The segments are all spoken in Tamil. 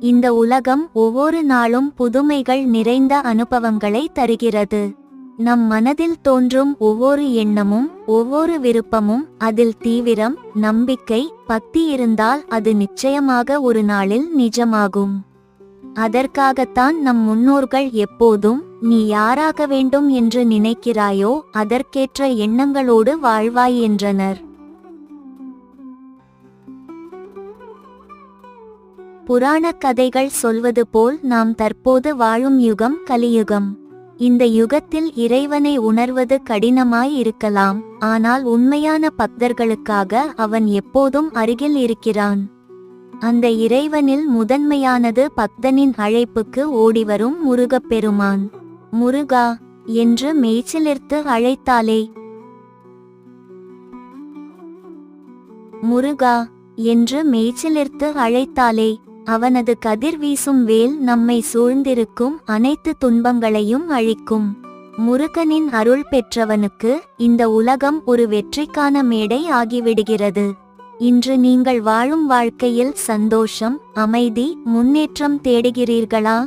இந்த உலகம் ஒவ்வொரு நாளும் புதுமைகள் நிறைந்த அனுபவங்களை தருகிறது. நம் மனதில் தோன்றும் ஒவ்வொரு எண்ணமும் ஒவ்வொரு விருப்பமும், அதில் தீவிரம், நம்பிக்கை, பக்தி இருந்தால் அது நிச்சயமாக ஒரு நாளில் நிஜமாகும். அதற்காகத்தான் நம் முன்னோர்கள் எப்போதும் நீ யாராக வேண்டும் என்று நினைக்கிறாயோ அதற்கேற்ற எண்ணங்களோடு வாழ்வாய் என்றனர். புராணக் கதைகள் சொல்வது போல் நாம் தற்போது வாழும் யுகம் கலியுகம். இந்த யுகத்தில் இறைவனை உணர்வது கடினமாய் இருக்கலாம், ஆனால் உண்மையான பக்தர்களுக்காக அவன் எப்போதும் அருகில் இருக்கிறான். அந்த இறைவனில் முதன்மையானது பக்தனின் அழைப்புக்கு ஓடிவரும் முருகப்பெருமான். முருகா என்று மெய்சிலிர்த்து அழைத்தாலே, முருகா என்று மெய்சிலிர்த்து அழைத்தாலே அவனது கதிர் வீசும் வேல் நம்மை சூழ்ந்திருக்கும் அனைத்து துன்பங்களையும் அழிக்கும். முருகனின் அருள் பெற்றவனுக்கு இந்த உலகம் ஒரு வெற்றிக்கான மேடை ஆகிவிடுகிறது. இன்று நீங்கள் வாழும் வாழ்க்கையில் சந்தோஷம், அமைதி, முன்னேற்றம் தேடுகிறீர்களா?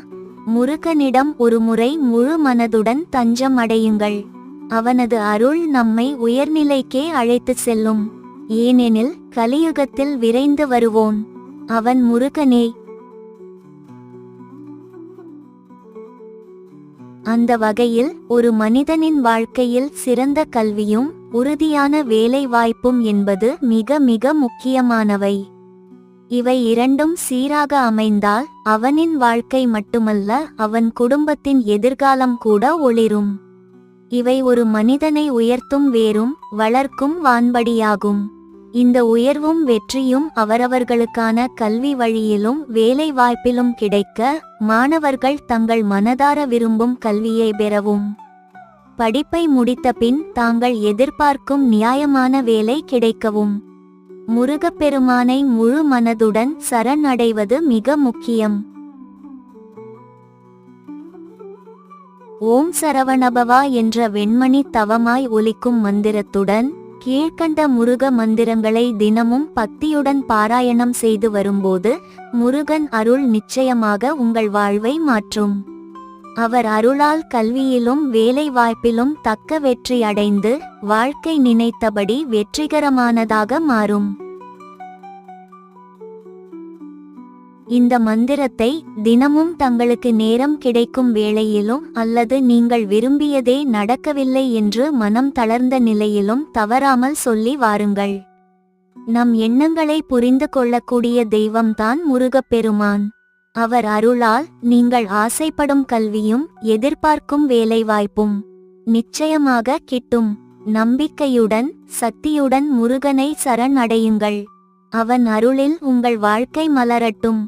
முருகனிடம் ஒருமுறை முழு மனதுடன் தஞ்சம் அடையுங்கள். அவனது அருள் நம்மை உயர்நிலைக்கே அழைத்து செல்லும். ஏனெனில் கலியுகத்தில் விரைந்து வருவோன் அவன் முருகனே. அந்த வகையில் ஒரு மனிதனின் வாழ்க்கையில் சிறந்த கல்வியும் உறுதியான வேலை வாய்ப்பும் என்பது மிக மிக முக்கியமானவை. இவை இரண்டும் சீராக அமைந்தால் அவனின் வாழ்க்கை மட்டுமல்ல, அவன் குடும்பத்தின் எதிர்காலம் கூட ஒளிரும். இவை ஒரு மனிதனை உயர்த்தும் வேரும் வளர்க்கும் வான்படியாகும். இந்த உயர்வும் வெற்றியும் அவரவர்களுக்கான கல்வி வழியிலும் வேலை வாய்ப்பிலும் கிடைக்க, மாணவர்கள் தங்கள் மனதார விரும்பும் கல்வியை பெறவும், படிப்பை முடித்த பின் தாங்கள் எதிர்பார்க்கும் நியாயமான வேலை கிடைக்கவும் முருகப்பெருமானை முழு மனதுடன் சரண் அடைவது மிக முக்கியம். ஓம் சரவணபவா என்ற வெண்மணி தவமாய் ஒலிக்கும் மந்திரத்துடன் கீழ்கண்ட முருக மந்திரங்களை தினமும் பக்தியுடன் பாராயணம் செய்து வரும்போது முருகன் அருள் நிச்சயமாக உங்கள் வாழ்வை மாற்றும். அவர் அருளால் கல்வியிலும் வேலை வாய்ப்பிலும் தக்க வெற்றி அடைந்து வாழ்க்கை நினைத்தபடி வெற்றிகரமானதாக மாறும். இந்த மந்திரத்தை தினமும் தங்களுக்கு நேரம் கிடைக்கும் வேளையிலும் அல்லது நீங்கள் விரும்பியதே நடக்கவில்லை என்று மனம் தளர்ந்த நிலையிலும் தவறாமல் சொல்லி வாருங்கள். நம் எண்ணங்களை புரிந்து கொள்ளக்கூடிய தெய்வம்தான் முருகப்பெருமான். அவர் அருளால் நீங்கள் ஆசைப்படும் கல்வியும் எதிர்பார்க்கும் வேலைவாய்ப்பும் நிச்சயமாக கிட்டும். நம்பிக்கையுடன் சக்தியுடன் முருகனை சரண் அடையுங்கள். அவன் அருளில் உங்கள் வாழ்க்கை மலரட்டும்.